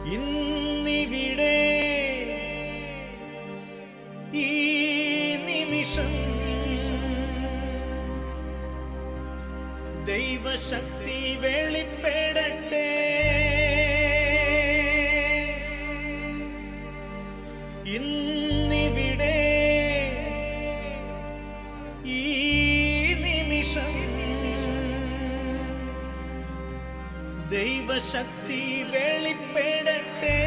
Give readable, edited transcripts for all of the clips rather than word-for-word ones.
ഇന്നിവിടെ ഈ നിമിഷം ദൈവശക്തി വെളിപ്പെടട്ടെ. ഇന്നിവിടെ ഈ നിമിഷം ദൈവശക്തി വെളിപ്പെടട്ടെ.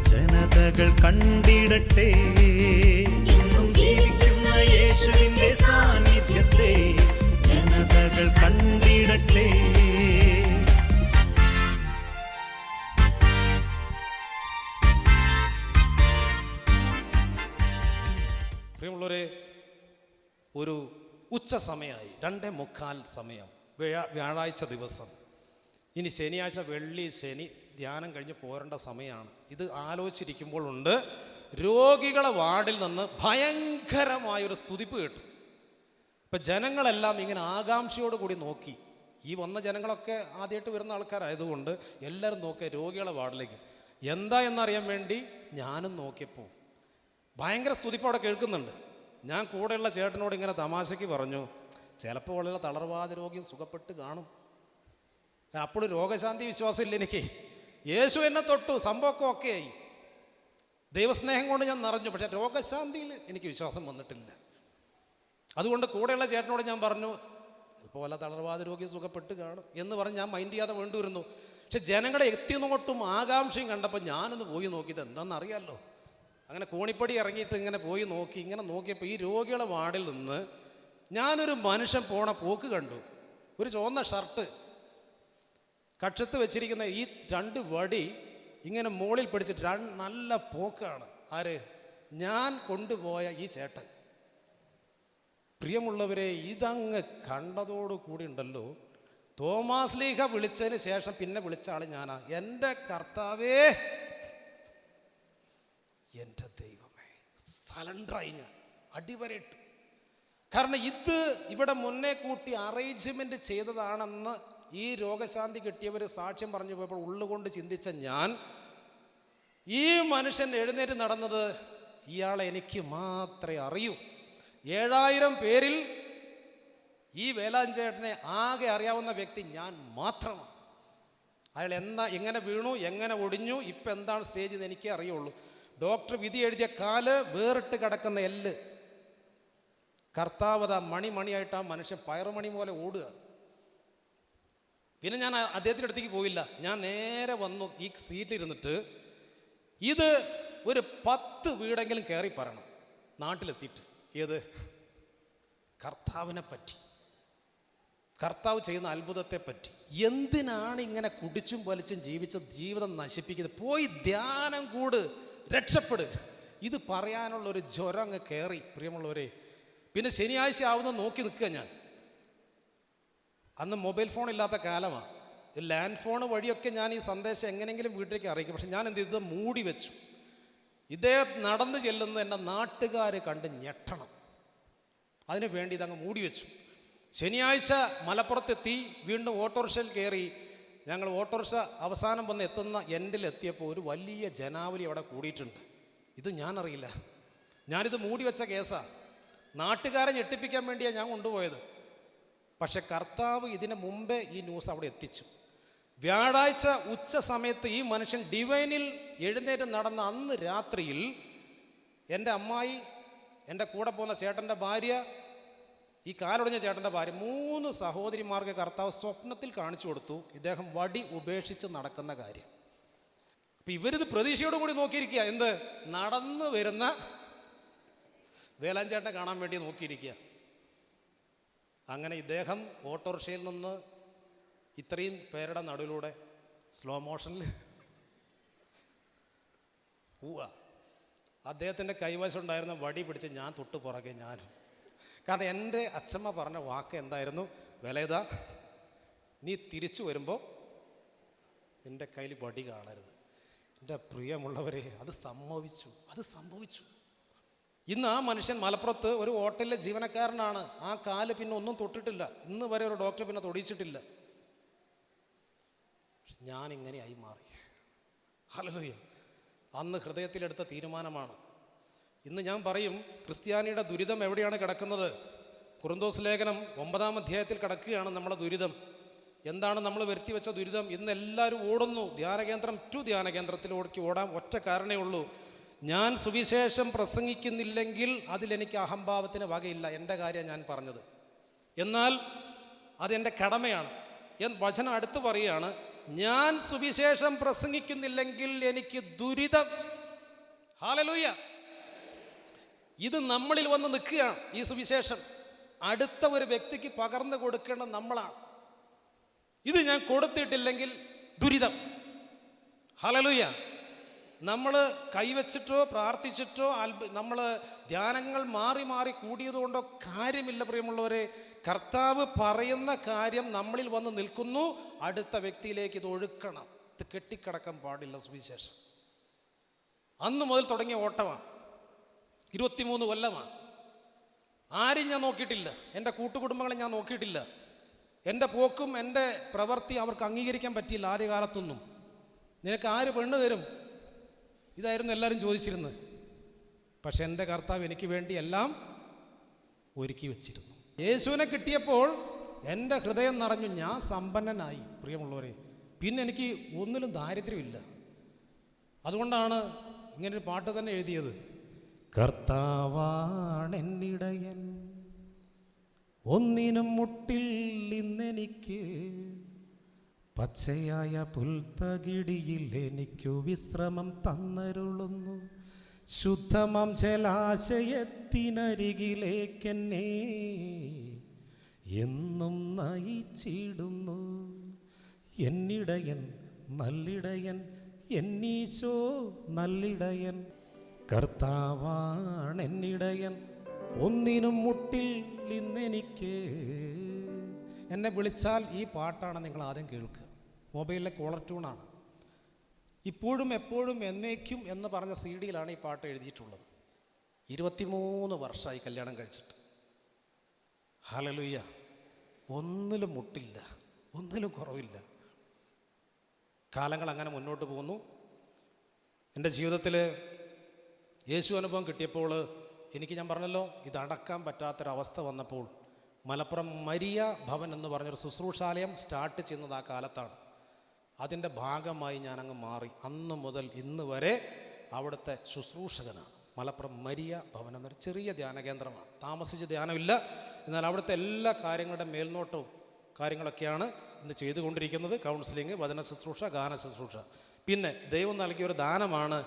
ജനതകൾ കണ്ടിടട്ടെ. ഇന്നും ജീവിക്കുന്ന യേശുവിന്റെ സാന്നിധ്യത്തെ ജനതകൾ കണ്ടിടട്ടെ. പ്രിയമുള്ളവരെ, ഒരു ഉച്ച സമയമായി, 2:45 സമയം, വ്യാഴാഴ്ച ദിവസം. ഇനി ശനിയാഴ്ച, വെള്ളി, ശനി ധ്യാനം കഴിഞ്ഞ് പോരേണ്ട സമയമാണ്. ഇത് ആലോചിച്ചിരിക്കുമ്പോഴുണ്ട് രോഗികളെ വാർഡിൽ നിന്ന് ഭയങ്കരമായൊരു സ്തുതിപ്പ് കേട്ടു. ഇപ്പം ജനങ്ങളെല്ലാം ഇങ്ങനെ ആകാംക്ഷയോട് കൂടി നോക്കി. ഈ വന്ന ജനങ്ങളൊക്കെ ആദ്യമായിട്ട് വരുന്ന ആൾക്കാരായതുകൊണ്ട് എല്ലാവരും നോക്കിയ രോഗികളെ വാർഡിലേക്ക്. എന്താ എന്നറിയാൻ വേണ്ടി ഞാനും നോക്കിയപ്പോൾ ഭയങ്കര സ്തുതിപ്പ് അവിടെ കേൾക്കുന്നുണ്ട്. ഞാൻ കൂടെയുള്ള ചേട്ടനോട് ഇങ്ങനെ തമാശയ്ക്ക് പറഞ്ഞു, ചിലപ്പോൾ വളരെ തളർവാദ രോഗിയും സുഖപ്പെട്ട് കാണും. അപ്പോൾ രോഗശാന്തി വിശ്വാസം ഇല്ല എനിക്ക്. യേശു എന്നെ തൊട്ടു, സംഭവമൊക്കെ ഓക്കെ ആയി, ദൈവസ്നേഹം കൊണ്ട് ഞാൻ നിറഞ്ഞു. പക്ഷെ രോഗശാന്തിയിൽ എനിക്ക് വിശ്വാസം വന്നിട്ടില്ല. അതുകൊണ്ട് കൂടെയുള്ള ചേട്ടനോട് ഞാൻ പറഞ്ഞു, ഇപ്പോൾ വല്ല തളർവാദ രോഗി സുഖപ്പെട്ട് കാണും എന്ന് പറഞ്ഞ് ഞാൻ മൈൻഡ് ചെയ്യാതെ വേണ്ടിവരുന്നു. പക്ഷെ ജനങ്ങളെ എത്തിനോട്ടും ആകാംക്ഷയും കണ്ടപ്പോൾ ഞാനൊന്ന് പോയി നോക്കിയത് എന്താണെന്ന് അറിയാമല്ലോ. അങ്ങനെ കോണിപ്പടി ഇറങ്ങിയിട്ട് ഇങ്ങനെ പോയി നോക്കി. ഇങ്ങനെ നോക്കിയപ്പോൾ ഈ രോഗികളെ വാർഡിൽ നിന്ന് ഞാനൊരു മനുഷ്യൻ പോണ പോക്ക് കണ്ടു. ഒരു ചുവന്ന ഷർട്ട്, കക്ഷത്ത് വെച്ചിരിക്കുന്ന ഈ 2 വടി ഇങ്ങനെ മുകളിൽ പിടിച്ചിട്ട് നല്ല പോക്കാണ്. ആര്? ഞാൻ കൊണ്ടുപോയ ഈ ചേട്ടൻ. പ്രിയമുള്ളവരെ, ഇതങ്ങ് കണ്ടതോടുകൂടി ഉണ്ടല്ലോ, തോമാസ് ലീഹ വിളിച്ചതിന് ശേഷം പിന്നെ വിളിച്ച ആൾ ഞാനാ. എൻ്റെ കർത്താവേ, എൻ്റെ ദൈവമേ, സലണ്ടറായി ഞാൻ, അടിവരയിട്ടു. കാരണം ഇത് ഇവിടെ മുന്നേ കൂട്ടി അറേഞ്ച്മെൻ്റ് ചെയ്തതാണെന്ന് ഈ രോഗശാന്തി കിട്ടിയവർ സാക്ഷ്യം പറഞ്ഞു പോയപ്പോൾ ഉള്ളുകൊണ്ട് ചിന്തിച്ച ഞാൻ, ഈ മനുഷ്യൻ എഴുന്നേറ്റ് നടന്നത് ഇയാളെ എനിക്ക് മാത്രമേ അറിയൂ. 7000 പേരിൽ ഈ വേലാഞ്ചേട്ടനെ ആകെ അറിയാവുന്ന വ്യക്തി ഞാൻ മാത്രമാണ്. അയാൾ എങ്ങനെ വീണു, എങ്ങനെ ഒടിഞ്ഞു, ഇപ്പം എന്താണ് സ്റ്റേജ് എന്ന് എനിക്കേ അറിയുള്ളൂ. ഡോക്ടർ വിധി എഴുതിയ കാല്, വേറിട്ട് കിടക്കുന്ന എല്ല്. കർത്താവത മണിയായിട്ട് ആ മനുഷ്യൻ പയറുമണി പോലെ ഓടുക. പിന്നെ ഞാൻ അദ്ദേഹത്തിൻ്റെ അടുത്തേക്ക് പോയില്ല. ഞാൻ നേരെ വന്നു ഈ സീറ്റിലിരുന്നിട്ട്, ഇത് ഒരു 10 വീടെങ്കിലും കയറി പറയണം നാട്ടിലെത്തിയിട്ട്. ഏത്? കർത്താവിനെ പറ്റി, കർത്താവ് ചെയ്യുന്ന അത്ഭുതത്തെ പറ്റി. എന്തിനാണ് ഇങ്ങനെ കുടിച്ചും വലിച്ചും ജീവിച്ച ജീവിതം നശിപ്പിക്കുന്നത്? പോയി ധ്യാനം കൂട്, രക്ഷപ്പെടുക. ഇത് പറയാനുള്ളൊരു ജ്വരം അങ്ങ് കയറി. പ്രിയമുള്ളവരെ, പിന്നെ ശനിയാഴ്ച ആവുന്ന നോക്കി നിൽക്കുക ഞാൻ. അന്ന് മൊബൈൽ ഫോൺ ഇല്ലാത്ത കാലമാണ്. ലാൻഡ് ഫോൺ വഴിയൊക്കെ ഞാൻ ഈ സന്ദേശം എങ്ങനെയെങ്കിലും വീട്ടിലേക്ക് അറിയിക്കും. പക്ഷെ ഞാൻ എന്ത് ചെയ്തു? മൂടി വെച്ചു. ഇതേ നടന്നു ചെല്ലുന്ന എൻ്റെ നാട്ടുകാർ കണ്ട് ഞെട്ടണം, അതിനു വേണ്ടി ഇതങ്ങ് മൂടി വെച്ചു. ശനിയാഴ്ച മലപ്പുറത്തെത്തി, വീണ്ടും ഓട്ടോറിക്ഷയിൽ കയറി. ഞങ്ങൾ ഓട്ടോറിക്ഷ അവസാനം വന്ന് എത്തുന്ന എൻഡിലെത്തിയപ്പോൾ ഒരു വലിയ ജനാവലി അവിടെ കൂടിയിട്ടുണ്ട്. ഇത് ഞാനറിയില്ല, ഞാനിത് മൂടി വെച്ച കേസാണ്. നാട്ടുകാരെ ഞെട്ടിപ്പിക്കാൻ വേണ്ടിയാണ് ഞാൻ കൊണ്ടുപോയത്. പക്ഷെ കർത്താവ് ഇതിന് മുമ്പേ ഈ ന്യൂസ് അവിടെ എത്തിച്ചു. വ്യാഴാഴ്ച ഉച്ച സമയത്ത് ഈ മനുഷ്യൻ ഡിവൈനിൽ എഴുന്നേറ്റ് നടന്ന അന്ന് രാത്രിയിൽ എൻ്റെ അമ്മായി, എൻ്റെ കൂടെ പോകുന്ന ചേട്ടൻ്റെ ഭാര്യ, ഈ കാലൊടിഞ്ഞ ചേട്ടൻ്റെ ഭാര്യ, 3 സഹോദരിമാർക്ക് കർത്താവ് സ്വപ്നത്തിൽ കാണിച്ചു കൊടുത്തു ഇദ്ദേഹം വടി ഉപേക്ഷിച്ച് നടക്കുന്ന കാര്യം. അപ്പം ഇവരിത് പ്രതീക്ഷയോട് കൂടി നോക്കിയിരിക്കുക. എന്ത്? നടന്നു വരുന്ന വേലാഞ്ചേട്ടനെ കാണാൻ വേണ്ടി നോക്കിയിരിക്കുക. അങ്ങനെ ഇദ്ദേഹം ഓട്ടോറിക്ഷയിൽ നിന്ന് ഇത്രയും പേരുടെ നടുവിലൂടെ സ്ലോ മോഷനിൽ പോവുക. അദ്ദേഹത്തിൻ്റെ കൈവശം ഉണ്ടായിരുന്ന വടി പിടിച്ച് ഞാൻ തൊട്ട് പുറകെ ഞാനും. കാരണം എൻ്റെ അച്ഛമ്മ പറഞ്ഞ വാക്ക് എന്തായിരുന്നു? വേലായുധ, നീ തിരിച്ചു വരുമ്പോൾ നിൻ്റെ കയ്യിൽ വടി കാണരുത്. എൻ്റെ പ്രിയമുള്ളവരെ, അത് സംഭവിച്ചു. ഇന്ന് ആ മനുഷ്യൻ മലപ്പുറത്ത് ഒരു ഹോട്ടലിലെ ജീവനക്കാരനാണ്. ആ കാല് പിന്നെ ഒന്നും തൊട്ടിട്ടില്ല. ഇന്ന് വരെ ഒരു ഡോക്ടർ പിന്നെ തൊടിയിച്ചിട്ടില്ല. ഞാനിങ്ങനെയായി മാറി. ഹല്ലേലൂയ. അന്ന് ഹൃദയത്തിലെടുത്ത തീരുമാനമാണ്. ഇന്ന് ഞാൻ പറയും, ക്രിസ്ത്യാനിയുടെ ദുരിതം എവിടെയാണ് കിടക്കുന്നത്? കൊറിന്തോസ് ലേഖനം 9-ാം അധ്യായത്തിൽ കിടക്കുകയാണ് നമ്മളെ ദുരിതം. എന്താണ് നമ്മൾ വരുത്തി വെച്ച ദുരിതം? ഇന്ന് എല്ലാവരും ഓടുന്നു ധ്യാനകേന്ദ്രം ടു ധ്യാനകേന്ദ്രത്തിലേക്ക് ഓടാൻ ഒറ്റ കാരണമേ ഉള്ളൂ. ഞാൻ സുവിശേഷം പ്രസംഗിക്കുന്നില്ലെങ്കിൽ അതിലെനിക്ക് അഹംഭാവത്തിന് വകയില്ല. എൻ്റെ കാര്യം ഞാൻ പറഞ്ഞത്. എന്നാൽ അതെൻ്റെ കടമയാണ്. വചനം അടുത്ത് പറയുകയാണ്, ഞാൻ സുവിശേഷം പ്രസംഗിക്കുന്നില്ലെങ്കിൽ എനിക്ക് ദുരിതം. ഹല്ലേലൂയ. ഇത് നമ്മളിൽ വന്ന് നിൽക്കുകയാണ്. ഈ സുവിശേഷം അടുത്ത ഒരു വ്യക്തിക്ക് പകർന്നു കൊടുക്കേണ്ടത് നമ്മളാണ്. ഇത് ഞാൻ കൊടുത്തിട്ടില്ലെങ്കിൽ ദുരിതം. ഹല്ലേലൂയ. നമ്മൾ കൈവച്ചിട്ടോ പ്രാർത്ഥിച്ചിട്ടോ നമ്മൾ ധ്യാനങ്ങൾ മാറി മാറി കൂടിയതുകൊണ്ടോ കാര്യമില്ല. പ്രിയമുള്ളവരെ, കർത്താവ് പറയുന്ന കാര്യം നമ്മളിൽ വന്ന് നിൽക്കുന്നു. അടുത്ത വ്യക്തിയിലേക്ക് ഇത് ഒഴുക്കണം. ഇത് കെട്ടിക്കിടക്കാൻ പാടില്ല. സുവിശേഷം അന്ന് മുതൽ തുടങ്ങിയ ഓട്ടമാണ്. 23 കൊല്ലമാണ്. ആരും ഞാൻ നോക്കിയിട്ടില്ല. എൻ്റെ കൂട്ടുകുടുംബങ്ങളെ ഞാൻ നോക്കിയിട്ടില്ല. എൻ്റെ പോക്കും എൻ്റെ പ്രവൃത്തി അവർക്ക് അംഗീകരിക്കാൻ പറ്റിയില്ല. ആദ്യകാലത്തൊന്നും നിനക്ക് ആര് പെണ്ണ് തരും? ഇതായിരുന്നു എല്ലാവരും ചോദിച്ചിരുന്നത്. പക്ഷെ എൻ്റെ കർത്താവ് എനിക്ക് വേണ്ടി എല്ലാം ഒരുക്കി വെച്ചിരുന്നു. യേശുവിനെ കിട്ടിയപ്പോൾ എൻ്റെ ഹൃദയം നിറഞ്ഞു. ഞാൻ സമ്പന്നനായി. പ്രിയമുള്ളവരെ, പിന്നെ എനിക്ക് ഒന്നിലും ദാരിദ്ര്യമില്ല. അതുകൊണ്ടാണ് ഇങ്ങനൊരു പാട്ട് തന്നെ എഴുതിയത്. കർത്താവാണെന്നിടയൻ, ഒന്നിനും മുട്ടിൽ ഇന്നെനിക്ക്, പച്ചയായ പുൽത്തകിടിയിൽ എനിക്കു വിശ്രമം തന്നരുളുന്നു, ശുദ്ധമം ജലാശയത്തിനരികിലേക്കെന്നെ എന്നും നയിച്ചിടുന്നു. എന്നിടയൻ നല്ലിടയൻ, എന്നീശോ നല്ലിടയൻ. കർത്താവാണെന്നിടയൻ, ഒന്നിനും മുട്ടിൽ ഇന്നെനിക്ക്. എന്നെ വിളിച്ചാൽ ഈ പാട്ടാണ് നിങ്ങൾ ആദ്യം കേൾക്കുക. മൊബൈലിലെ കോളർ ട്യൂണാണ്. ഇപ്പോഴും എപ്പോഴും എന്നേക്കും എന്ന് പറഞ്ഞ CD-യിലാണ് ഈ പാട്ട് എഴുതിയിട്ടുള്ളത്. 23 വർഷമായി കല്യാണം കഴിച്ചിട്ട്. ഹല്ലേലൂയ. ഒന്നിലും മുട്ടില്ല, ഒന്നിലും കുറവില്ല. കാലങ്ങൾ അങ്ങനെ മുന്നോട്ട് പോകുന്നു. എൻ്റെ ജീവിതത്തിൽ യേശു അനുഭവം കിട്ടിയപ്പോൾ എനിക്ക്, ഞാൻ പറഞ്ഞല്ലോ, ഇതടക്കാൻ പറ്റാത്തൊരവസ്ഥ വന്നപ്പോൾ മലപ്പുറം മരിയ ഭവൻ എന്ന് പറഞ്ഞൊരു ശുശ്രൂഷാലയം സ്റ്റാർട്ട് ചെയ്യുന്നത് ആ കാലത്താണ്. അതിൻ്റെ ഭാഗമായി ഞാനങ്ങ് മാറി. അന്ന് മുതൽ ഇന്ന് വരെ അവിടുത്തെ ശുശ്രൂഷകനാണ്. മലപ്പുറം മരിയ ഭവൻ എന്നൊരു ചെറിയ ധ്യാനകേന്ദ്രമാണ്. താമസിച്ച് ധ്യാനമില്ല, എന്നാൽ അവിടുത്തെ എല്ലാ കാര്യങ്ങളുടെ മേൽനോട്ടവും കാര്യങ്ങളൊക്കെയാണ് ഇന്ന് ചെയ്തുകൊണ്ടിരിക്കുന്നത്. കൗൺസിലിംഗ്, വചന ശുശ്രൂഷ, ഗാന ശുശ്രൂഷ. പിന്നെ ദൈവം നൽകിയൊരു ദാനമാണ്.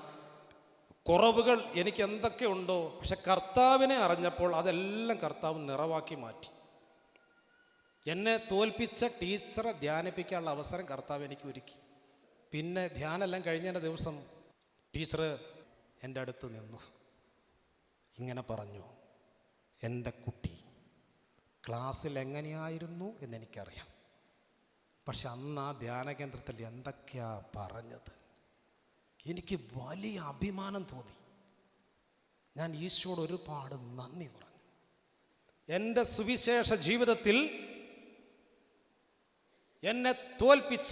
കുറവുകൾ എനിക്ക് എന്തൊക്കെ ഉണ്ടോ, പക്ഷെ കർത്താവിനെ അറിഞ്ഞപ്പോൾ അതെല്ലാം കർത്താവ് നിറവാക്കി മാറ്റി. എന്നെ തോൽപ്പിച്ച ടീച്ചറെ ധ്യാനിപ്പിക്കാനുള്ള അവസരം കർത്താവ് എനിക്ക് ഒരുക്കി. പിന്നെ ധ്യാനെല്ലാം കഴിഞ്ഞതിൻ്റെ ദിവസം ടീച്ചർ എൻ്റെ അടുത്ത് നിന്നു. ഇങ്ങനെ പറഞ്ഞു, എൻ്റെ കുട്ടി ക്ലാസ്സിൽ എങ്ങനെയായിരുന്നു എന്നെനിക്കറിയാം, പക്ഷെ അന്ന് ആ ധ്യാനകേന്ദ്രത്തിൽ എന്തൊക്കെയാ പറഞ്ഞത്, എനിക്ക് വലിയ അഭിമാനം തോന്നി. ഞാൻ ഈശോയോട് ഒരുപാട് നന്ദി പറഞ്ഞു. എൻ്റെ സുവിശേഷ ജീവിതത്തിൽ എന്നെ തോൽപ്പിച്ച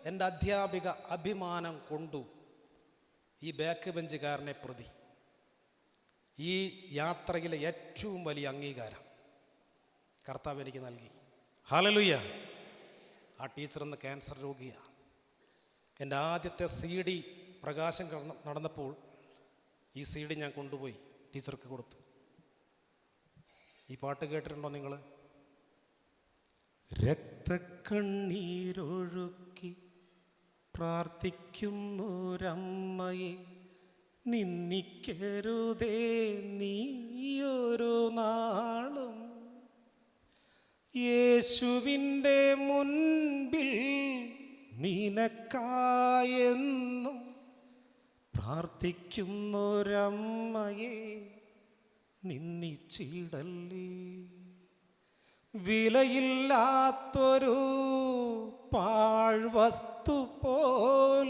എൻ്റെ അധ്യാപിക അഭിമാനം കൊണ്ടു ഈ ബാക്ക് ബെഞ്ചുകാരനെ പ്രതി ഈ യാത്രയിലെ ഏറ്റവും വലിയ അംഗീകാരം കർത്താവ് എനിക്ക് നൽകി. ഹല്ലേലൂയ. ആ ടീച്ചർ ഇന്ന് ക്യാൻസർ രോഗിയാണ്. എൻ്റെ ആദ്യത്തെ CD പ്രകാശം നടന്നപ്പോൾ ഈ CD ഞാൻ കൊണ്ടുപോയി ടീച്ചർക്ക് കൊടുത്തു. ഈ പാട്ട് കേട്ടിട്ടുണ്ടോ നിങ്ങൾ? രക്തക്കണ്ണീരൊഴുക്കി പ്രാർത്ഥിക്കുന്നൊരമ്മയെ നിന്ദിക്കരുതേ നീയൊരു നാളും. യേശുവിൻ്റെ മുൻപിൽ നിനക്കായെന്നും പ്രാർത്ഥിക്കുന്നൊരമ്മയെ നിന്ദിച്ചിടല്ലേ. വിലയില്ലാത്തൊരു പാഴ്വസ്തു പോൽ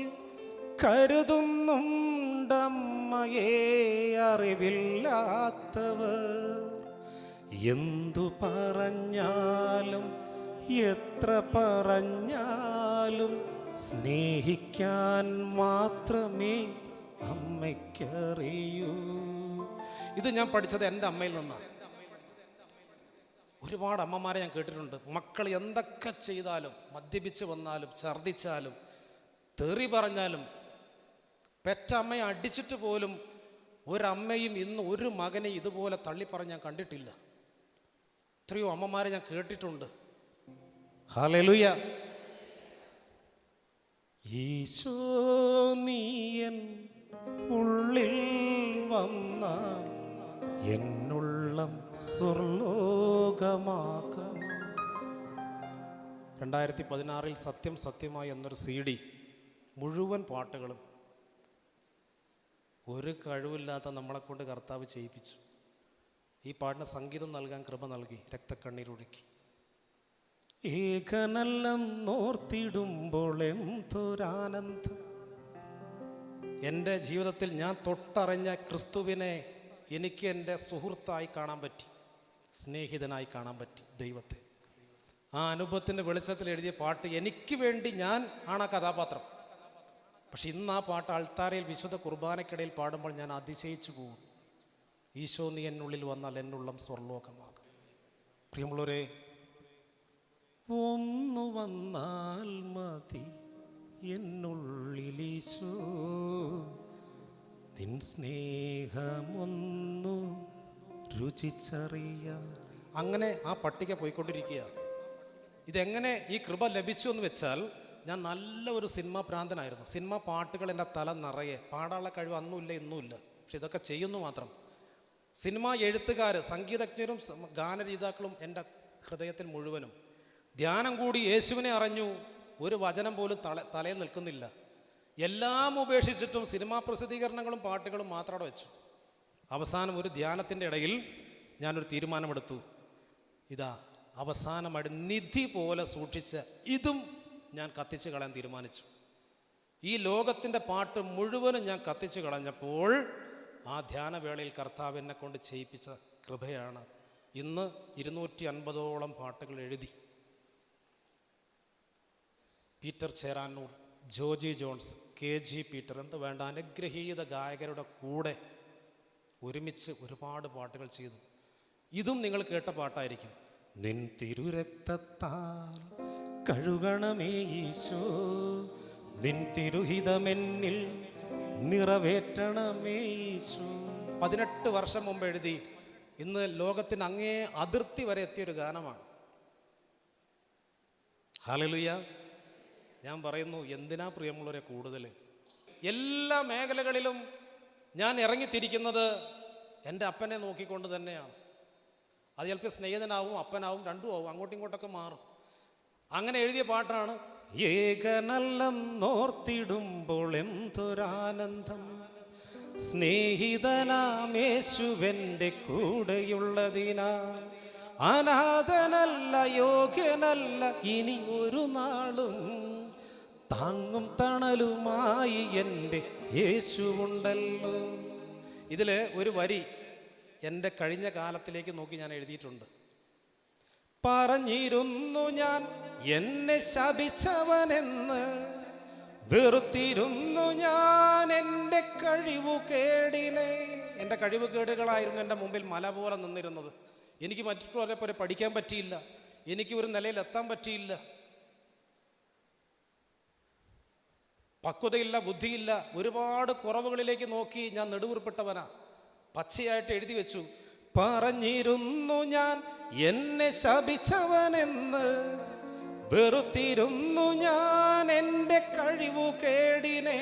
കരുതുന്നുണ്ടമ്മയെ അറിവില്ലാത്തവർ. എന്തു പറഞ്ഞാലും എത്ര പറഞ്ഞാലും സ്നേഹിക്കാൻ മാത്രമേ അമ്മയ്ക്കറിയൂ. ഇത് ഞാൻ പഠിച്ചത് എൻ്റെ അമ്മയിൽ നിന്നാണ്. ഒരുപാട് അമ്മമാരെ ഞാൻ കേട്ടിട്ടുണ്ട്. മക്കൾ എന്തൊക്കെ ചെയ്താലും, മദ്യപിച്ച് വന്നാലും, ഛർദ്ദിച്ചാലും, തെറി പറഞ്ഞാലും, പെറ്റ അമ്മയെ അടിച്ചിട്ട് പോലും ഒരമ്മയും ഇന്ന് ഒരു മകനെ ഇതുപോലെ തള്ളിപ്പറഞ്ഞ് ഞാൻ കണ്ടിട്ടില്ല. എത്രയോ അമ്മമാരെ ഞാൻ കേട്ടിട്ടുണ്ട്. ഹല്ലേലൂയ. ഈശോ നീയൻ ഉള്ളിൽ വന്നാൽ എന്നുള്ളം സ്വർലോകമാക്കാം. 2016 സത്യം സത്യമായി എന്നൊരു CD മുഴുവൻ പാട്ടുകളും ഒരു കഴിവില്ലാത്ത നമ്മളെ കൊണ്ട് കർത്താവ് ചെയ്യിപ്പിച്ചു. ഈ പാട്ടിന് സംഗീതം നൽകാൻ കൃപ നൽകി. രക്തക്കണ്ണീരൊഴുക്കി. ഏകനല്ലം നോർത്തിടുമ്പോൾ എന്തൊരാനന്ദം. എൻ്റെ ജീവിതത്തിൽ ഞാൻ തൊട്ടറിഞ്ഞ ക്രിസ്തുവിനെ എനിക്ക് എൻ്റെ സുഹൃത്തായി കാണാൻ പറ്റി, സ്നേഹിതനായി കാണാൻ പറ്റി ദൈവത്തെ. ആ അനുഭവത്തിൻ്റെ വെളിച്ചത്തിൽ എഴുതിയ പാട്ട്. എനിക്ക് വേണ്ടി ഞാൻ ആണ് ആ കഥാപാത്രം. പക്ഷെ ഇന്ന് ആ പാട്ട് അൾത്താരയിൽ വിശുദ്ധ കുർബാനയ്ക്കിടയിൽ പാടുമ്പോൾ ഞാൻ അതിശയിച്ചു പോകും. ഈശോ നീ എന്നുള്ളിൽ വന്നാൽ എന്നുള്ളം സ്വർലോകമാകും. പ്രിയമുള്ളവരെ, ഒന്നു വന്നാൽ മതി എന്നുള്ളിലീശോ, നിൻ സ്നേഹമൊന്നു രുചിച്ചറിയാൻ. അങ്ങനെ ആ പട്ടിക പോയിക്കൊണ്ടിരിക്കുക. ഇതെങ്ങനെ ഈ കൃപ ലഭിച്ചു എന്ന് വെച്ചാൽ, ഞാൻ നല്ല ഒരു സിനിമാ ഭ്രാന്തനായിരുന്നു. സിനിമാ പാട്ടുകൾ എൻ്റെ തല നിറയെ. പാടാനുള്ള കഴിവ് അന്നുമില്ല ഇന്നുമില്ല, പക്ഷെ ഇതൊക്കെ ചെയ്യുന്നു മാത്രം. സിനിമാ എഴുത്തുകാർ, സംഗീതജ്ഞരും ഗാനരീതാക്കളും എൻ്റെ ഹൃദയത്തിൽ മുഴുവനും. ധ്യാനം കൂടി യേശുവിനെ അറിഞ്ഞു. ഒരു വചനം പോലും തലയിൽ നിൽക്കുന്നില്ല. എല്ലാം ഉപേക്ഷിച്ചിട്ടും സിനിമാ പ്രസിദ്ധീകരണങ്ങളും പാട്ടുകളും മാത്രം അവിടെ വെച്ചു. അവസാനം ഒരു ധ്യാനത്തിൻ്റെ ഇടയിൽ ഞാനൊരു തീരുമാനമെടുത്തു. ഇതാ അവസാനമായിട്ട് നിധി പോലെ സൂക്ഷിച്ച ഇതും ഞാൻ കത്തിച്ച് കളയാൻ തീരുമാനിച്ചു. ഈ ലോകത്തിൻ്റെ പാട്ട് മുഴുവനും ഞാൻ കത്തിച്ച് കളഞ്ഞപ്പോൾ ആ ധ്യാനവേളയിൽ കർത്താവ് എന്നെ കൊണ്ട് ചെയ്യിപ്പിച്ച കൃപയാണ്. ഇന്ന് 250ഓളം പാട്ടുകൾ എഴുതി. Peter Cheranalloor, Joji Johns, KG Peter, എന്ത് വേണ്ട അനുഗ്രഹീത ഗായകരുടെ കൂടെ ഒരുമിച്ച് ഒരുപാട് പാട്ടുകൾ ചെയ്തു. ഇതും നിങ്ങൾ കേട്ട പാട്ടായിരിക്കും. നിൻ തിരുരക്തത്താൽ കഴുകണമേ ഈശോ, നിൻ തിരുഹിതമെന്നിൽ നിറവേറ്റണമേ ഈശോ. 18 വർഷം മുമ്പ് എഴുതി. ഇന്ന് ലോകത്തിന് അങ്ങേ അതിർത്തി വരെ എത്തിയൊരു ഗാനമാണ്. ഹല്ലേലൂയ. ഞാൻ പറയുന്നു, എന്തിനാ പ്രിയമുള്ളവരെ കൂടുതൽ? എല്ലാ മേഖലകളിലും ഞാൻ ഇറങ്ങിത്തിരിക്കുന്നത് എൻ്റെ അപ്പനെ നോക്കിക്കൊണ്ട് തന്നെയാണ്. അത് ചിലപ്പോൾ സ്നേഹിതനാവും, അപ്പനാവും, രണ്ടും ആവും, അങ്ങോട്ടും ഇങ്ങോട്ടൊക്കെ മാറും. അങ്ങനെ എഴുതിയ പാട്ടാണ്. ഏകനല്ലം നോർത്തിടുമ്പോൾ എന്തൊരാനന്ദം, സ്നേഹിതനാമേശുവൻ്റെ കൂടെയുള്ളതിനാൽ അനാഥനല്ല, യോഗ്യനല്ല ഇനി ഒരു നാളും, താങ്ങും തണലുമായി എൻ്റെ യേശുവുണ്ടല്ലോ. ഇതിൽ ഒരു വരി എൻ്റെ കഴിഞ്ഞ കാലത്തിലേക്ക് നോക്കി ഞാൻ എഴുതിയിട്ടുണ്ട്. പറഞ്ഞിരുന്നു ഞാൻ എന്നെ ശപിച്ചവനെന്ന്, വെറുത്തിരുന്നു ഞാൻ എൻ്റെ കഴിവുകേടിനെ. എൻ്റെ കഴിവുകേടുകളായിരുന്നു എൻ്റെ മുമ്പിൽ മല പോലെ നിന്നിരുന്നത്. എനിക്ക് മറ്റുള്ളവരെ പോലെ പഠിക്കാൻ പറ്റിയില്ല, എനിക്ക് ഒരു നിലയിൽ എത്താൻ പറ്റിയില്ല. പക്വതയില്ല, ബുദ്ധിയില്ല, ഒരുപാട് കുറവുകളിലേക്ക് നോക്കി ഞാൻ നെടുവീർപ്പിട്ടവനാ. പച്ചയായിട്ട് എഴുതി വെച്ചു, പറഞ്ഞിരുന്നു ഞാൻ എന്നെ ശപിച്ചവനെന്ന്, വെറുത്തിരുന്നു ഞാൻ എൻ്റെ കഴിവുകേടിനെ,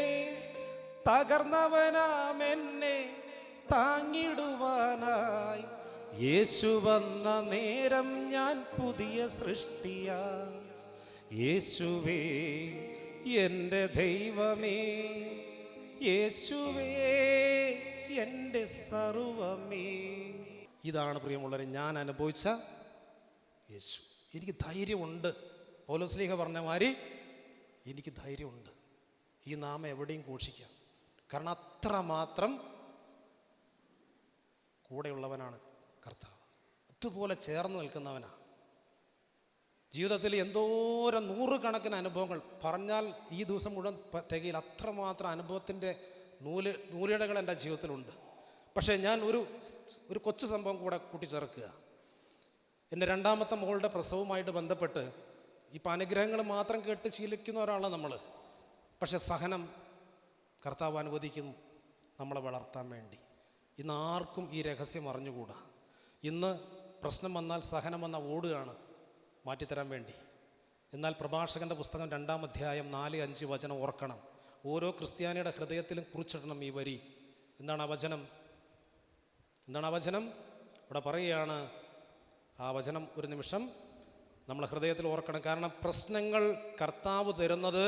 തകർന്നവനാം എന്നെ താങ്ങിടുവാനായി യേശു വന്ന നേരം ഞാൻ പുതിയ സൃഷ്ടിയാ. യേശുവേ എൻ്റെ ദൈവമേ, യേശുവേ എൻ്റെ സർവമേ. ഇതാണ് പ്രിയമുള്ളവരെ ഞാൻ അനുഭവിച്ച യേശു. എനിക്ക് ധൈര്യമുണ്ട്. പൗലോസ്ലീഹ പറഞ്ഞ മാതിരി എനിക്ക് ധൈര്യമുണ്ട്. ഈ നാമം എവിടെയും ഘോഷിക്കാം. കാരണം അത്രമാത്രം കൂടെയുള്ളവനാണ് കർത്താവ്. അതുപോലെ ചേർന്ന് നിൽക്കുന്നവനാണ്. ജീവിതത്തിൽ എന്തോരം നൂറുകണക്കിന് അനുഭവങ്ങൾ പറഞ്ഞാൽ ഈ ദിവസം മുഴുവൻ തികയിൽ. അത്രമാത്രം അനുഭവത്തിൻ്റെ നൂലിഴകൾ എൻ്റെ ജീവിതത്തിലുണ്ട്. പക്ഷേ ഞാൻ ഒരു കൊച്ചു സംഭവം കൂടെ കൂട്ടിച്ചേർക്കുക. എൻ്റെ രണ്ടാമത്തെ മകളുടെ പ്രസവവുമായിട്ട് ബന്ധപ്പെട്ട് ഇപ്പം അനുഗ്രഹങ്ങൾ മാത്രം കേട്ട് ശീലിക്കുന്ന ഒരാളാണ് നമ്മൾ. പക്ഷെ സഹനം കർത്താവ് അനുവദിക്കുന്നു നമ്മളെ വളർത്താൻ വേണ്ടി. ഇന്ന് ആർക്കും ഈ രഹസ്യം അറിഞ്ഞുകൂടാ. ഇന്ന് പ്രശ്നം വന്നാൽ, സഹനം വന്നാൽ ഓടുകയാണ് മാറ്റിത്തരാൻ വേണ്ടി. എന്നാൽ പ്രഭാഷകൻ്റെ പുസ്തകം 2-ാം അധ്യായം 4-5 വചനം ഓർക്കണം. ഓരോ ക്രിസ്ത്യാനിയുടെ ഹൃദയത്തിലും കുറിച്ചിടണം ഈ വരി. എന്താണ് ആ വചനം? എന്താണ് ആ വചനം? ഇവിടെ പറയുകയാണ്. ആ വചനം ഒരു നിമിഷം നമ്മൾ ഹൃദയത്തിൽ ഓർക്കണം. കാരണം പ്രശ്നങ്ങൾ കർത്താവ് തരുന്നത്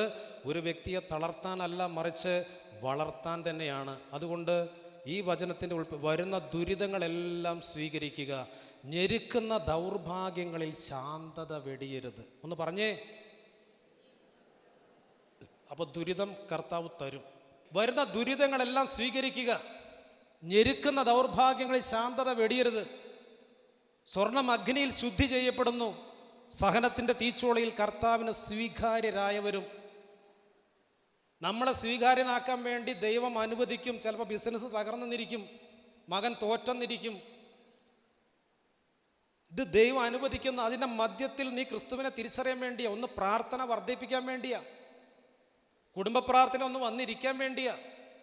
ഒരു വ്യക്തിയെ തളർത്താനല്ല, മറിച്ച് വളർത്താൻ തന്നെയാണ്. അതുകൊണ്ട് ഈ വചനത്തിൻ്റെ വരുന്ന ദുരിതങ്ങളെല്ലാം സ്വീകരിക്കുക. ഞെരുക്കുന്ന ദൗർഭാഗ്യങ്ങളിൽ ശാന്തത വെടിയരുത്. ഒന്ന് പറഞ്ഞേ. അപ്പോൾ ദുരിതം കർത്താവ് തരും. വരുന്ന ദുരിതങ്ങളെല്ലാം സ്വീകരിക്കുക. ഞെരുക്കുന്ന ദൗർഭാഗ്യങ്ങളിൽ ശാന്തത വെടിയരുത്. സ്വർണം അഗ്നിയിൽ ശുദ്ധി ചെയ്യപ്പെടുന്നു. സഹനത്തിൻ്റെ തീച്ചോളയിൽ കർത്താവിന് സ്വീകാര്യരായവരും. നമ്മളെ സ്വീകാര്യനാക്കാൻ വേണ്ടി ദൈവം അനുവദിക്കും. ചിലപ്പോൾ ബിസിനസ് തകർന്നെന്നിരിക്കും, മകൻ തോറ്റെന്നിരിക്കും. ഇത് ദൈവം അനുവദിക്കുന്ന അതിൻ്റെ മധ്യത്തിൽ നീ ക്രിസ്തുവിനെ തിരിച്ചറിയാൻ വേണ്ടിയാ. ഒന്ന് പ്രാർത്ഥന വർദ്ധിപ്പിക്കാൻ വേണ്ടിയാ, കുടുംബ പ്രാർത്ഥന ഒന്ന് വന്നിരിക്കാൻ വേണ്ടിയാ,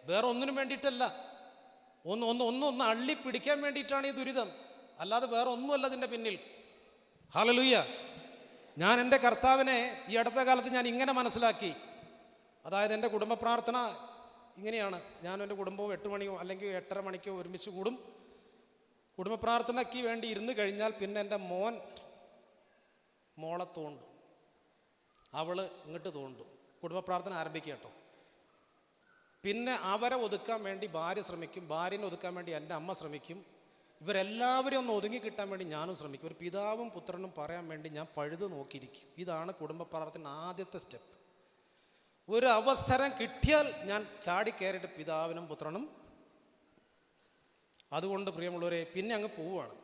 വേറെ ഒന്നിനും വേണ്ടിയിട്ടല്ല. ഒന്ന് അള്ളി പിടിക്കാൻ വേണ്ടിയിട്ടാണ് ഈ ദുരിതം, അല്ലാതെ വേറെ ഒന്നുമല്ല ഇതിൻ്റെ പിന്നിൽ. ഹല്ലേലൂയ. ഞാൻ എൻ്റെ കർത്താവിനെ ഈ അടുത്ത കാലത്ത് ഞാൻ ഇങ്ങനെ മനസ്സിലാക്കി. അതായത് എൻ്റെ കുടുംബ പ്രാർത്ഥന ഇങ്ങനെയാണ്. ഞാനും എൻ്റെ കുടുംബവും 8 മണിയോ അല്ലെങ്കിൽ 8:30 മണിക്കോ ഒരുമിച്ച് കൂടും. കുടുംബ പ്രാർത്ഥനയ്ക്ക് വേണ്ടി ഇരുന്ന് കഴിഞ്ഞാൽ പിന്നെ എൻ്റെ മോളെ തോണ്ടും, അവള് ഇങ്ങോട്ട് തോണ്ടും. കുടുംബ പ്രാർത്ഥന ആരംഭിക്കുക കേട്ടോ. പിന്നെ അവരെ ഒതുക്കാൻ വേണ്ടി ഭാര്യ ശ്രമിക്കും, ഭാര്യനെ ഒതുക്കാൻ വേണ്ടി എൻ്റെ അമ്മ ശ്രമിക്കും. ഇവരെല്ലാവരും ഒന്ന് ഒതുങ്ങി കിട്ടാൻ വേണ്ടി ഞാനും ശ്രമിക്കും. ഒരു പിതാവും പുത്രനും പറയാൻ വേണ്ടി ഞാൻ പഴുത് നോക്കിയിരിക്കും. ഇതാണ് കുടുംബ പ്രാർത്ഥന ആദ്യത്തെ സ്റ്റെപ്പ്. ഒരു അവസരം കിട്ടിയാൽ ഞാൻ ചാടി കയറിയിട്ട് പിതാവിനും പുത്രനും. അതുകൊണ്ട് പ്രിയമുള്ളവരെ പിന്നെ അങ്ങ് പോവുകയാണ്.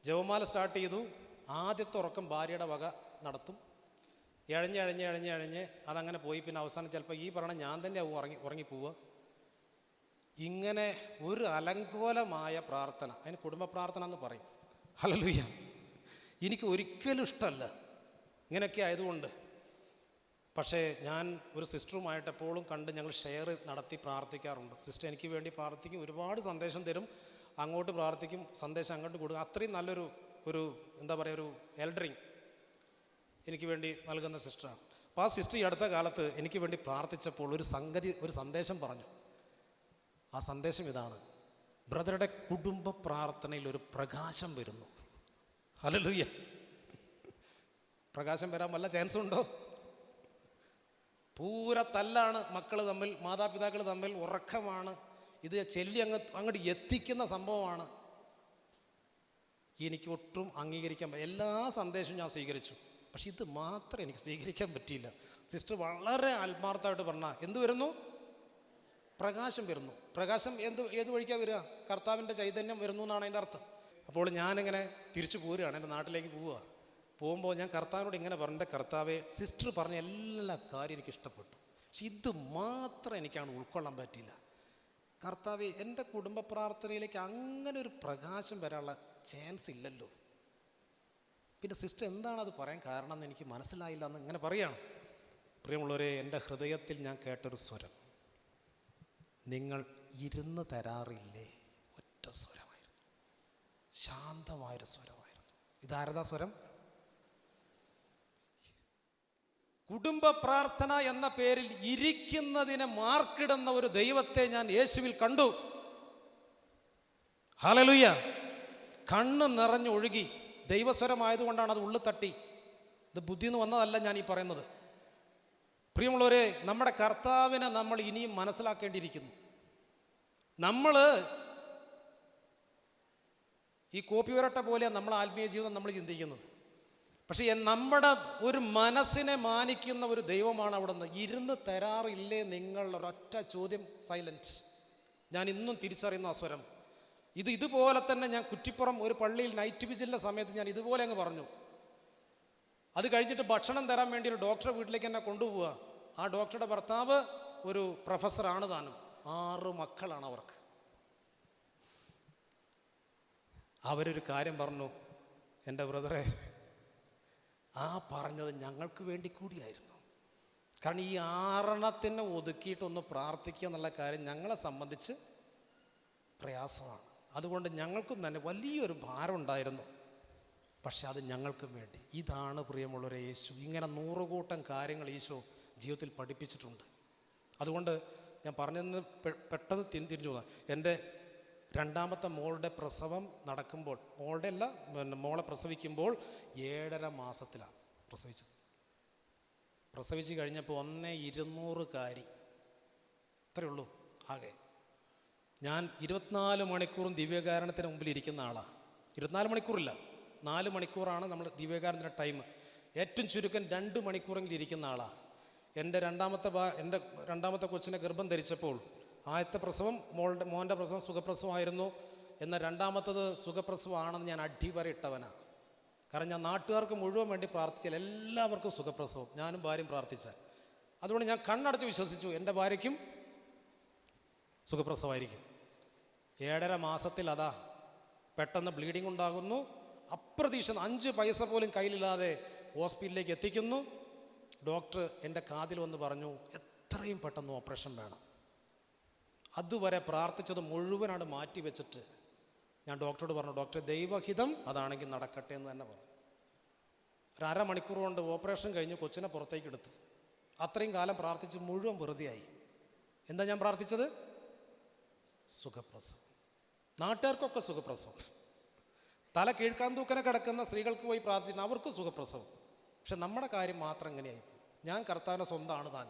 ജപമാല സ്റ്റാർട്ട് ചെയ്തു. ആദ്യത്തെ ഉറക്കം ഭാര്യയുടെ വക നടത്തും. എഴഞ്ഞ് അതങ്ങനെ പോയി. പിന്നെ അവസാനം ചിലപ്പോൾ ഈ പറഞ്ഞ ഞാൻ തന്നെ ഉറങ്ങിപ്പോവുക. ഇങ്ങനെ ഒരു അലങ്കോലമായ പ്രാർത്ഥന, അതിന് കുടുംബ പ്രാർത്ഥന എന്ന് പറയും. ഹല്ലേലൂയ. എനിക്ക് ഒരിക്കലും ഇഷ്ടമല്ല ഇങ്ങനെയൊക്കെ ആയതുകൊണ്ട്. പക്ഷേ ഞാൻ ഒരു സിസ്റ്ററുമായിട്ട് എപ്പോഴും കണ്ട് ഞങ്ങൾ ഷെയർ നടത്തി പ്രാർത്ഥിക്കാറുണ്ട്. സിസ്റ്റർ എനിക്ക് വേണ്ടി പ്രാർത്ഥിക്കും, ഒരുപാട് സന്ദേശം തരും, അങ്ങോട്ട് പ്രാർത്ഥിക്കും, സന്ദേശം അങ്ങോട്ട് കൊടുക്കും. അത്രയും നല്ലൊരു എന്താ പറയുക, ഒരു എൽഡറിങ് എനിക്ക് വേണ്ടി നൽകുന്ന സിസ്റ്ററാണ്. അപ്പോൾ ആ സിസ്റ്റർ ഈ അടുത്ത കാലത്ത് എനിക്ക് വേണ്ടി പ്രാർത്ഥിച്ചപ്പോൾ ഒരു സന്ദേശം പറഞ്ഞു. ആ സന്ദേശം ഇതാണ്: ബ്രദറുടെ കുടുംബ പ്രാർത്ഥനയിൽ ഒരു പ്രകാശം വരുന്നു. ഹല്ലേലൂയ. പ്രകാശം വരാൻ വല്ല ചാൻസും ഉണ്ടോ? പൂര തല്ലാണ് മക്കൾ തമ്മിൽ, മാതാപിതാക്കൾ തമ്മിൽ, ഉറക്കമാണ്. ഇത് ചെല്ലി അങ്ങോട്ട് എത്തിക്കുന്ന സംഭവമാണ്. എനിക്ക് ഒട്ടും അംഗീകരിക്കാൻ എല്ലാ സന്ദേശവും ഞാൻ സ്വീകരിച്ചു, പക്ഷെ ഇത് മാത്രം എനിക്ക് സ്വീകരിക്കാൻ പറ്റിയില്ല. സിസ്റ്റർ വളരെ ആത്മാർത്ഥമായിട്ട് പറഞ്ഞാൽ എന്ത് വരുന്നു? പ്രകാശം വരുന്നു. പ്രകാശം ഏത് വഴിക്കാണ് വരിക? കർത്താവിൻ്റെ ചൈതന്യം വരുന്നു എന്നാണ് അതിൻ്റെ അർത്ഥം. അപ്പോൾ ഞാനിങ്ങനെ തിരിച്ചു പോരുകയാണ്, എൻ്റെ നാട്ടിലേക്ക് പോവുക. പോകുമ്പോൾ ഞാൻ കർത്താവിനോട് ഇങ്ങനെ പറഞ്ഞു: എൻ്റെ കർത്താവെ, സിസ്റ്റർ പറഞ്ഞ എല്ലാ കാര്യം എനിക്ക് ഇഷ്ടപ്പെട്ടു, പക്ഷെ ഇത് മാത്രം എനിക്കാണ് ഉൾക്കൊള്ളാൻ പറ്റിയില്ല. കർത്താവെ, എൻ്റെ കുടുംബ പ്രാർത്ഥനയിലേക്ക് അങ്ങനെ ഒരു പ്രകാശം വരാനുള്ള ചാൻസ് ഇല്ലല്ലോ. പിന്നെ സിസ്റ്റർ എന്താണ് അത് പറയാൻ കാരണം എന്ന് എനിക്ക് മനസ്സിലായില്ല എന്ന് ഇങ്ങനെ പറയുകയാണ്. പ്രിയമുള്ളവരെ, എൻ്റെ ഹൃദയത്തിൽ ഞാൻ കേട്ടൊരു സ്വരം, നിങ്ങൾ ഇരുന്ന് തരാറില്ലേ? ഒറ്റ സ്വരമായിരുന്നു, ശാന്തമായൊരു സ്വരമായിരുന്നു. ഇതാരതാ സ്വരം? കുടുംബ പ്രാർത്ഥന എന്ന പേരിൽ ഇരിക്കുന്നതിനെ മാർക്കിടുന്ന ഒരു ദൈവത്തെ ഞാൻ യേശുവിൽ കണ്ടു. ഹല്ലേലൂയ! കണ്ണ് നിറഞ്ഞൊഴുകി. ദൈവസ്വരമായതുകൊണ്ടാണ് അത് ഉള്ളിൽ തട്ടി. ഇത് ബുദ്ധിന്ന് വന്നതല്ല ഞാൻ ഈ പറയുന്നത്. പ്രിയമുള്ളവരെ, നമ്മുടെ കർത്താവിനെ നമ്മൾ ഇനിയും മനസ്സിലാക്കേണ്ടിയിരിക്കുന്നു. നമ്മൾ ഈ കോപ്പി വരട്ട പോലെയാണ് നമ്മൾ ആത്മീയ ജീവിതം നമ്മൾ ചിന്തിക്കുന്നത്. പക്ഷേ നമ്മുടെ ഒരു മനസ്സിനെ മാനിക്കുന്ന ഒരു ദൈവമാണ് അവിടെ നിന്ന്. ഇരുന്ന് തരാറില്ലേ നിങ്ങൾ? ഒരൊറ്റ ചോദ്യം, സൈലൻറ്റ്. ഞാൻ ഇന്നും തിരിച്ചറിയുന്ന ആ സ്വരം. ഇതുപോലെ തന്നെ ഞാൻ കുറ്റിപ്പുറം ഒരു പള്ളിയിൽ നൈറ്റ് വിജിലിൻ്റെ സമയത്ത് ഞാൻ ഇതുപോലെ അങ്ങ് പറഞ്ഞു. അത് കഴിഞ്ഞിട്ട് ഭക്ഷണം തരാൻ വേണ്ടി ഒരു ഡോക്ടറെ വീട്ടിലേക്ക് എന്നെ കൊണ്ടുപോവുക. ആ ഡോക്ടറുടെ ഭർത്താവ് ഒരു പ്രൊഫസറാണ് താനും. 6 മക്കളാണ് അവർക്ക്. അവരൊരു കാര്യം പറഞ്ഞു, എൻ്റെ ബ്രദറെ, ആ പറഞ്ഞത് ഞങ്ങൾക്ക് വേണ്ടി കൂടിയായിരുന്നു. കാരണം ഈ 6 ഒതുക്കിയിട്ടൊന്ന് പ്രാർത്ഥിക്കുക എന്നുള്ള കാര്യം ഞങ്ങളെ സംബന്ധിച്ച് പ്രയാസമാണ്. അതുകൊണ്ട് ഞങ്ങൾക്കും തന്നെ വലിയൊരു ഭാരം ഉണ്ടായിരുന്നു. പക്ഷെ അത് ഞങ്ങൾക്കും വേണ്ടി. ഇതാണ് പ്രിയമുള്ളവരെ യേശു. ഇങ്ങനെ 100 കൂട്ടം കാര്യങ്ങൾ ഈശോ ജീവിതത്തിൽ പഠിപ്പിച്ചിട്ടുണ്ട്. അതുകൊണ്ട് ഞാൻ പറഞ്ഞതെന്ന് പെട്ടെന്ന് തിരിഞ്ഞു പോകാം. എൻ്റെ 2ാമത്തെ മോളുടെ പ്രസവം നടക്കുമ്പോൾ, മോളെ പ്രസവിക്കുമ്പോൾ 7.5 മാസത്തിലാണ് പ്രസവിച്ചത്. പ്രസവിച്ച് കഴിഞ്ഞപ്പോൾ 1,200 കാരി, അത്രയേ ഉള്ളൂ ആകെ. ഞാൻ 24 മണിക്കൂറും ദിവ്യകാരണത്തിന് മുമ്പിൽ ഇരിക്കുന്ന ആളാണ്. 24 മണിക്കൂറില്ല, 4 മണിക്കൂറാണ് നമ്മൾ ദിവ്യകാരണത്തിൻ്റെ ടൈം. ഏറ്റവും ചുരുക്കം 2 മണിക്കൂറെങ്കിലും ഇരിക്കുന്ന ആളാണ്. എൻ്റെ രണ്ടാമത്തെ കൊച്ചിനെ ഗർഭം ധരിച്ചപ്പോൾ ആദ്യത്തെ പ്രസവം മോൻ്റെ പ്രസവം സുഖപ്രസവമായിരുന്നു. എന്നാൽ 2ാമത്തത് സുഖപ്രസവമാണെന്ന് ഞാൻ അടിവരെ ഇട്ടവനാണ്. കാരണം ഞാൻ നാട്ടുകാർക്ക് മുഴുവൻ വേണ്ടി പ്രാർത്ഥിച്ചാൽ എല്ലാവർക്കും സുഖപ്രസവം, ഞാനും ഭാര്യയും പ്രാർത്ഥിച്ചാൽ. അതുകൊണ്ട് ഞാൻ കണ്ണടച്ച് വിശ്വസിച്ചു എൻ്റെ ഭാര്യയ്ക്കും സുഖപ്രസവമായിരിക്കും. 7.5 മാസത്തിൽ അതാ പെട്ടെന്ന് ബ്ലീഡിങ് ഉണ്ടാകുന്നു. അപ്രതീക്ഷിത 5 പൈസ പോലും കയ്യിലില്ലാതെ ഹോസ്പിറ്റലിലേക്ക് എത്തിക്കുന്നു. ഡോക്ടർ എൻ്റെ കാതിൽ വന്ന് പറഞ്ഞു, എത്രയും പെട്ടെന്ന് ഓപ്പറേഷൻ വേണം. അതുവരെ പ്രാർത്ഥിച്ചത് മുഴുവനാണ് മാറ്റി വെച്ചിട്ട് ഞാൻ ഡോക്ടറോട് പറഞ്ഞു, ഡോക്ടറെ, ദൈവഹിതം അതാണെങ്കിൽ നടക്കട്ടെ എന്ന് തന്നെ പറഞ്ഞു. ഒരു 1/2 മണിക്കൂർ കൊണ്ട് ഓപ്പറേഷൻ കഴിഞ്ഞ് കൊച്ചിനെ പുറത്തേക്ക് എടുത്തു. അത്രയും കാലം പ്രാർത്ഥിച്ച് മുഴുവൻ വെറുതെയായി. എന്താ ഞാൻ പ്രാർത്ഥിച്ചത്? സുഖപ്രസവം. നാട്ടുകാർക്കൊക്കെ സുഖപ്രസവം. തല കീഴ്ക്കാൻ തൂക്കനെ കിടക്കുന്ന സ്ത്രീകൾക്ക് പോയി പ്രാർത്ഥിച്ചിട്ട് അവർക്ക് സുഖപ്രസവം. പക്ഷെ നമ്മുടെ കാര്യം മാത്രം എങ്ങനെയായി? ഞാൻ കർത്താവിൻ്റെ സ്വന്തമാണ് താൻ.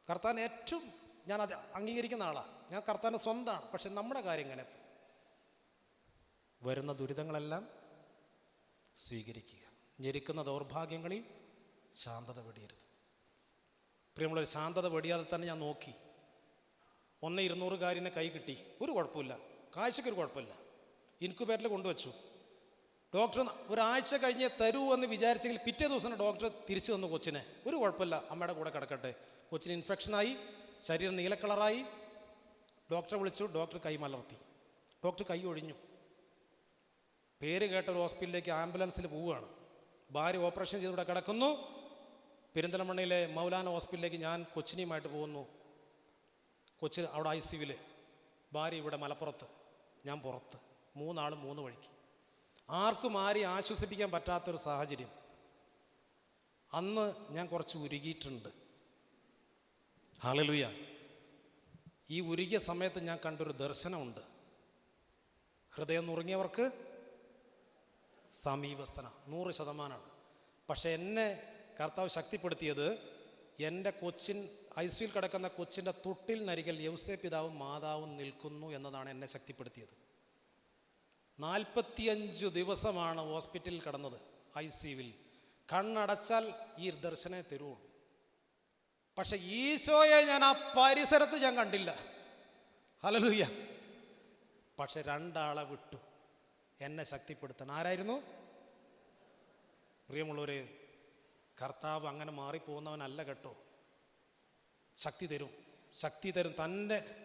കർത്താവിന് ഏറ്റവും ഞാൻ അത് അംഗീകരിക്കുന്ന ആളാണ്. ഞാൻ കർത്താവിൻ്റെ സ്വന്തമാണ്. പക്ഷെ നമ്മുടെ കാര്യം എങ്ങനെ? വരുന്ന ദുരിതങ്ങളെല്ലാം സ്വീകരിക്കുക. ഞെരുക്കുന്ന ദൗർഭാഗ്യങ്ങളിൽ ശാന്തത വെടിയരുത്. പ്രിയമുള്ളൊരു, ശാന്തത വെടിയാതെ തന്നെ ഞാൻ നോക്കി. 1,200 കാരിനെ കൈ കിട്ടി, ഒരു കുഴപ്പമില്ല, കാഴ്ചക്കൊരു കുഴപ്പമില്ല. ഇൻക്യുബേറ്ററിൽ കൊണ്ടുവച്ചു. ഡോക്ടർ ഒരാഴ്ച കഴിഞ്ഞ് തരൂ എന്ന് വിചാരിച്ചെങ്കിൽ പിറ്റേ ദിവസം ഡോക്ടർ തിരിച്ചു തന്നു കൊച്ചിനെ. ഒരു കുഴപ്പമില്ല, അമ്മയുടെ കൂടെ കിടക്കട്ടെ. കൊച്ചിന് ഇൻഫെക്ഷനായി, ശരീരം നീല കളറായി. ഡോക്ടറെ വിളിച്ചു. ഡോക്ടർ കൈ മലർത്തി. ഡോക്ടർ കൈ ഒഴിഞ്ഞു. പേര് കേട്ട ഒരു ഹോസ്പിറ്റലിലേക്ക് ആംബുലൻസിൽ പോവുകയാണ്. ഭാര്യ ഓപ്പറേഷൻ ചെയ്തിവിടെ കിടക്കുന്നു. പെരിന്തൽമണ്ണയിലെ മൗലാന ഹോസ്പിറ്റലിലേക്ക് ഞാൻ കൊച്ചിനിയുമായിട്ട് പോകുന്നു. കൊച്ചി അവിടെ ICUവിൽ, ഭാര്യ ഇവിടെ മലപ്പുറത്ത്, ഞാൻ പുറത്ത്. 3 ആളും 3 വഴിക്ക്. ആർക്കും ആരെയും ആശ്വസിപ്പിക്കാൻ പറ്റാത്തൊരു സാഹചര്യം. അന്ന് ഞാൻ കുറച്ച് ഉരുകിയിട്ടുണ്ട്. ഹല്ലേലൂയ. ഈ ഉരുകിയ സമയത്ത് ഞാൻ കണ്ടൊരു ദർശനമുണ്ട്. ഹൃദയം നുറുങ്ങിയവർക്ക് സമീപസ്ഥന 100%. പക്ഷെ എന്നെ കർത്താവ് ശക്തിപ്പെടുത്തിയത്, എൻ്റെ കൊച്ചിൻ ICUവിൽ കിടക്കുന്ന കൊച്ചിൻ്റെ തൊട്ടിലിനരികിൽ യൗസേ പിതാവും മാതാവും നിൽക്കുന്നു എന്നതാണ് എന്നെ ശക്തിപ്പെടുത്തിയത്. 45 ദിവസമാണ് ഹോസ്പിറ്റലിൽ കിടന്നത്, ICUവിൽ. കണ്ണടച്ചാൽ ഈ ദർശനം തരുള്ളൂ. പക്ഷെ ഈശോയെ ഞാൻ ആ പരിസരത്ത് ഞാൻ കണ്ടില്ല. ഹല്ലേലൂയ. പക്ഷെ 2 ആളെ വിട്ടു എന്നെ ശക്തിപ്പെടുത്താൻ. ആരായിരുന്നു? പ്രിയമുള്ളവരെ, കർത്താവ് അങ്ങനെ മാറിപ്പോകുന്നവനല്ല കേട്ടോ. ശക്തി തരും, ശക്തി തരും.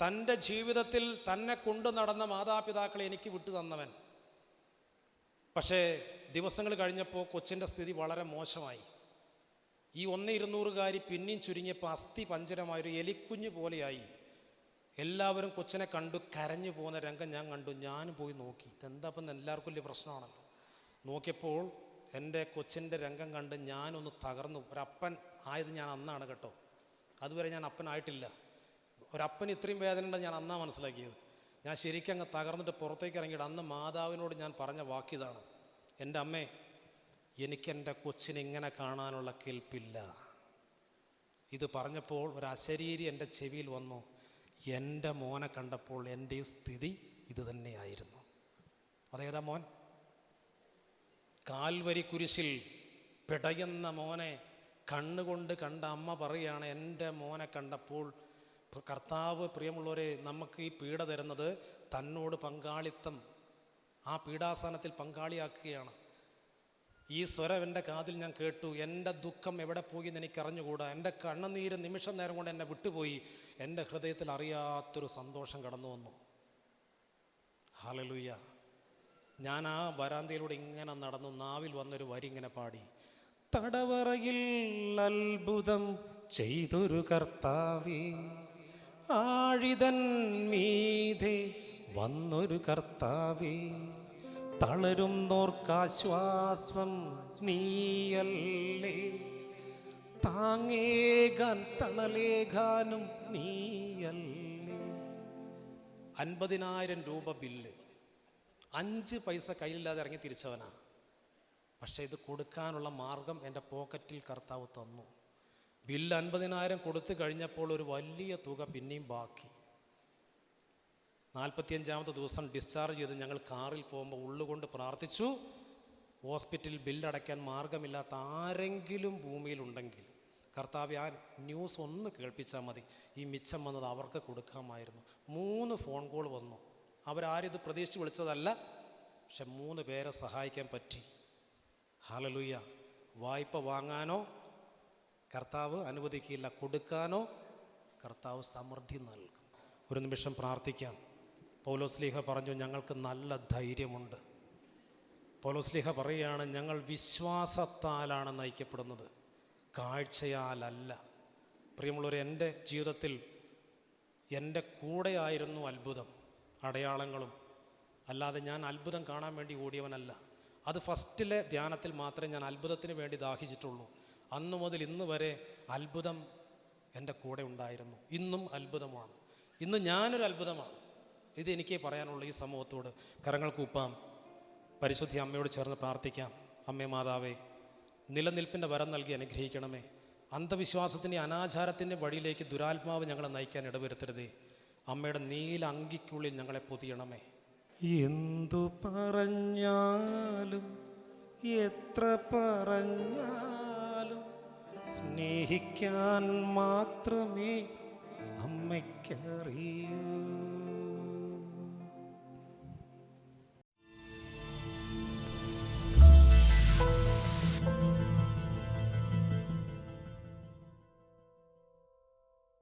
തൻ്റെ ജീവിതത്തിൽ തന്നെ കൊണ്ടു നടന്ന മാതാപിതാക്കളെ എനിക്ക് വിട്ടു തന്നവൻ. പക്ഷേ ദിവസങ്ങൾ കഴിഞ്ഞപ്പോൾ കൊച്ചിൻ്റെ സ്ഥിതി വളരെ മോശമായി. ഈ 1,200 പിന്നെയും ചുരുങ്ങിയപ്പോൾ അസ്ഥി പഞ്ചരമായൊരു എലിക്കുഞ്ഞ് പോലെയായി. എല്ലാവരും കൊച്ചിനെ കണ്ടു കരഞ്ഞു പോകുന്ന രംഗം ഞാൻ കണ്ടു. ഞാനും പോയി നോക്കി, ഇതെന്താ ഇപ്പം എല്ലാവർക്കും വലിയ പ്രശ്നമാണല്ലോ. നോക്കിയപ്പോൾ എൻ്റെ കൊച്ചിൻ്റെ രംഗം കണ്ട് ഞാനൊന്ന് തകർന്നു. ഒരപ്പൻ ആയത് ഞാൻ അന്നാണ് കേട്ടോ, അതുവരെ ഞാൻ അപ്പനായിട്ടില്ല. ഒരപ്പന് ഇത്രയും വേദന ഉണ്ടെന്ന് ഞാൻ അന്നാണ് മനസ്സിലാക്കിയത്. ഞാൻ ശരിക്കും അങ്ങ് തകർന്നിട്ട് പുറത്തേക്ക് ഇറങ്ങിയിട്ട് അന്ന് മാതാവിനോട് ഞാൻ പറഞ്ഞ വാക്കിതാണ്, എൻ്റെ അമ്മേ, എനിക്കെൻ്റെ കൊച്ചിനെ ഇങ്ങനെ കാണാനുള്ള കേൾപ്പില്ല. ഇത് പറഞ്ഞപ്പോൾ ഒരു അശരീരി എൻ്റെ ചെവിയിൽ വന്നു. എൻ്റെ മോനെ കണ്ടപ്പോൾ എൻ്റെ സ്ഥിതി ഇത് തന്നെയായിരുന്നു. അതേതാ മോൻ? കാൽവരി കുരിശിൽ പിടയുന്ന മോനെ കണ്ണുകൊണ്ട് കണ്ട അമ്മ പറയുകയാണ്, എൻ്റെ മോനെ കണ്ടപ്പോൾ കർത്താവ്, പ്രിയമുള്ളവരെ, നമുക്ക് ഈ പീഡ തരുന്നത് തന്നോട് പങ്കാളിത്തം, ആ പീഡാസനത്തിൽ പങ്കാളിയാക്കുകയാണ്. ഈ സ്വരം എൻ്റെ കാതിൽ ഞാൻ കേട്ടു. എൻ്റെ ദുഃഖം എവിടെ പോയി എന്ന് എനിക്കറിഞ്ഞുകൂടാ. എൻ്റെ കണ്ണുനീര് നിമിഷം നേരം കൊണ്ട് എന്നെ വിട്ടുപോയി. എൻ്റെ ഹൃദയത്തിൽ അറിയാത്തൊരു സന്തോഷം കടന്നു വന്നു. ഹല്ലേലൂയ. ഞാൻ ആ വരാന്തയിലൂടെ ഇങ്ങനെ നടന്നു. നാവിൽ വന്നൊരു വരി ഇങ്ങനെ പാടി, തടവറയിൽ അത്ഭുതം ചെയ്തൊരു കർത്താവേ, ആഴിതൻ മീതെ വന്നൊരു കർത്താവേ, തളരുന്നോർക്കാശ്വാസം നീയല്ലേ, താങ്ങേകാൻ തണലേകാനും നീയല്ലേ. 50,000 രൂപ ബില്ല്, 5 പൈസ കയ്യിലില്ലാതെ ഇറങ്ങി തിരിച്ചവനാ. പക്ഷേ ഇത് കൊടുക്കാനുള്ള മാർഗം എൻ്റെ പോക്കറ്റിൽ കർത്താവ് തന്നു. ബില്ല് 50,000 കൊടുത്തു കഴിഞ്ഞപ്പോൾ ഒരു വലിയ തുക പിന്നെയും ബാക്കി. 45-ാമത്തെ ദിവസം ഡിസ്ചാർജ് ചെയ്ത് ഞങ്ങൾ കാറിൽ പോകുമ്പോൾ ഉള്ളുകൊണ്ട് പ്രാർത്ഥിച്ചു, ഹോസ്പിറ്റലിൽ ബില്ലടയ്ക്കാൻ മാർഗമില്ലാത്ത ആരെങ്കിലും ഭൂമിയിലുണ്ടെങ്കിൽ കർത്താവേ, ആ ന്യൂസ് ഒന്ന് കേൾപ്പിച്ചാൽ മതി, ഈ മിച്ചം വന്നത് അവർക്ക് കൊടുക്കാമായിരുന്നു. 3 ഫോൺ കോൾ വന്നു. അവരാരിത് പ്രതീക്ഷിച്ച് വിളിച്ചതല്ല, പക്ഷെ 3 പേരെ സഹായിക്കാൻ പറ്റി. ഹല്ലേലൂയ. വായ്പ വാങ്ങാനോ കർത്താവ് അനുവദിക്കില്ല, കൊടുക്കാനോ കർത്താവ് സമൃദ്ധി നൽകും. ഒരു നിമിഷം പ്രാർത്ഥിക്കാം. പൗലോസ്ലീഹ പറഞ്ഞു, ഞങ്ങൾക്ക് നല്ല ധൈര്യമുണ്ട്. പൗലോസ്ലീഹ പറയുകയാണ്, ഞങ്ങൾ വിശ്വാസത്താലാണ് നയിക്കപ്പെടുന്നത്, കാഴ്ചയാലല്ല. പ്രിയമുള്ളവരെ, എൻ്റെ ജീവിതത്തിൽ എൻ്റെ കൂടെയായിരുന്നു അത്ഭുതം, അടയാളങ്ങളും. അല്ലാതെ ഞാൻ അത്ഭുതം കാണാൻ വേണ്ടി ഓടിയവനല്ല. അത് ഫസ്റ്റിലെ ധ്യാനത്തിൽ മാത്രമേ ഞാൻ അത്ഭുതത്തിന് വേണ്ടി ദാഹിച്ചിട്ടുള്ളൂ. അന്നു മുതൽ ഇന്ന് വരെ അത്ഭുതം എൻ്റെ കൂടെ ഉണ്ടായിരുന്നു. ഇന്നും അത്ഭുതമാണ്. ഇന്ന് ഞാനൊരു അത്ഭുതമാണ്. ഇത് എനിക്ക് പറയാനുള്ള ഈ സമൂഹത്തോട്. കരങ്ങൾ കൂപ്പാം, പരിശുദ്ധ അമ്മയോട് ചേർന്ന് പ്രാർത്ഥിക്കാം. അമ്മേ മാതാവേ, നിലനിൽപ്പിൻ്റെ വരം നൽകി അനുഗ്രഹിക്കണമേ. അന്ധവിശ്വാസത്തിൻ്റെ അനാചാരത്തിൻ്റെ വഴിയിലേക്ക് ദുരാത്മാവ് ഞങ്ങളെ നയിക്കാൻ ഇടവരുത്തരുതേ. അമ്മയുടെ നീല അങ്കിക്കുള്ളിൽ ഞങ്ങളെ പൊതിയണമേ. എന്തു പറഞ്ഞാലും എത്ര പറഞ്ഞാലും സ്നേഹിക്കാൻ മാത്രമേ അമ്മയ്ക്കറിയൂ.